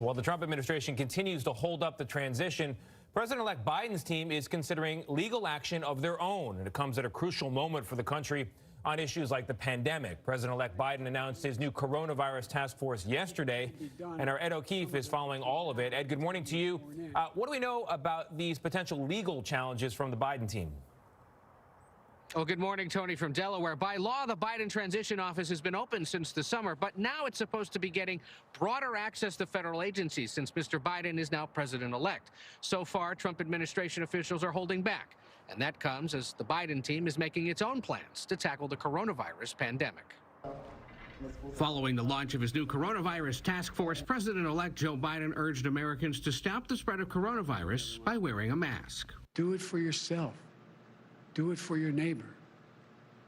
While the Trump administration continues to hold up the transition, President-elect Biden's team is considering legal action of their own, and it comes at a crucial moment for the country on issues like the pandemic. President-elect Biden announced his new coronavirus task force yesterday, and our Ed O'Keefe is following all of it. Ed, good morning to you. What do we know about these potential legal challenges from the Biden team? Well, good morning, Tony from Delaware. By law, the Biden Transition Office has been open since the summer, but now it's supposed to be getting broader access to federal agencies since Mr. Biden is now president-elect. So far, Trump administration officials are holding back, and that comes as the Biden team is making its own plans to tackle the coronavirus pandemic. Following the launch of his new coronavirus task force, President-elect Joe Biden urged Americans to stop the spread of coronavirus by wearing a mask. Do it for yourself. Do it for your neighbor.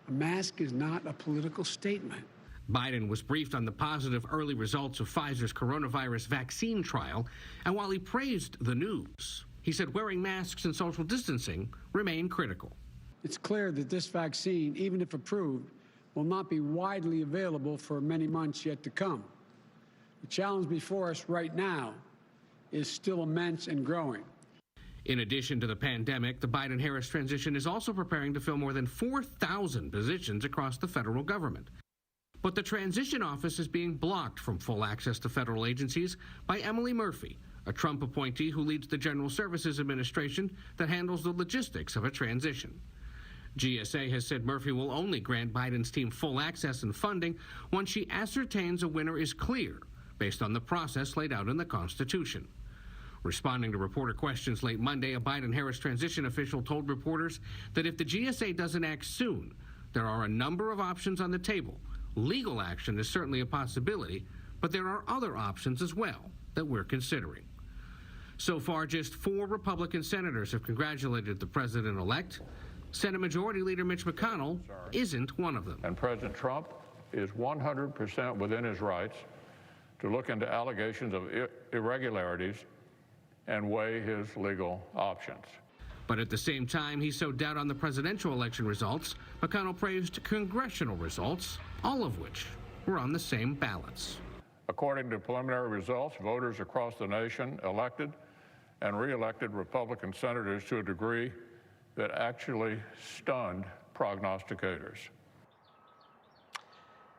A mask is not a political statement. Biden was briefed on the positive early results of Pfizer's coronavirus vaccine trial, and while he praised the news, he said wearing masks and social distancing remain critical. It's clear that this vaccine, even if approved, will not be widely available for many months yet to come. The challenge before us right now is still immense and growing. In addition to the pandemic, the Biden-Harris transition is also preparing to fill more than 4,000 positions across the federal government. But the transition office is being blocked from full access to federal agencies by Emily Murphy, a Trump appointee who leads the General Services Administration that handles the logistics of a transition. GSA has said Murphy will only grant Biden's team full access and funding once she ascertains a winner is clear, based on the process laid out in the Constitution. Responding to reporter questions late Monday, a Biden-Harris transition official told reporters that if the GSA doesn't act soon, there are a number of options on the table. Legal action is certainly a possibility, but there are other options as well that we're considering. So far, just 4 Republican senators have congratulated the president-elect. Senate Majority Leader Mitch McConnell isn't one of them. And President Trump is 100% within his rights to look into allegations of irregularities and weigh his legal options. But at the same time he sowed doubt on the presidential election results, McConnell praised congressional results, all of which were on the same ballots. According to preliminary results, voters across the nation elected and re-elected Republican senators to a degree that actually stunned prognosticators.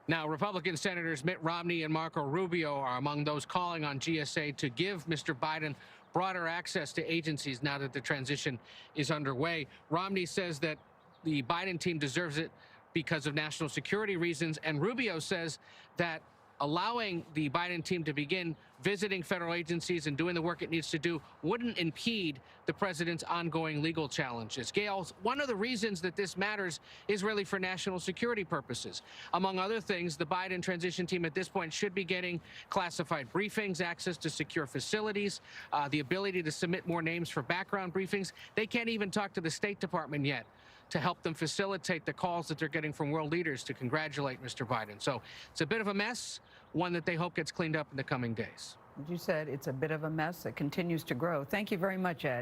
Now, Republican Senators Mitt Romney and Marco Rubio are among those calling on GSA to give Mr. Biden broader access to agencies now that the transition is underway. Romney says that the Biden team deserves it because of national security reasons, and Rubio says that allowing the Biden team to begin visiting federal agencies and doing the work it needs to do wouldn't impede the president's ongoing legal challenges. Gail, one of the reasons that this matters is really for national security purposes. Among other things, the Biden transition team at this point should be getting classified briefings, access to secure facilities, the ability to submit more names for background briefings. They can't even talk to the State Department yet to help them facilitate the calls that they're getting from world leaders to congratulate Mr. Biden. So it's a bit of a mess, one that they hope gets cleaned up in the coming days. You said it's a bit of a mess that continues to grow. Thank you very much, Ed.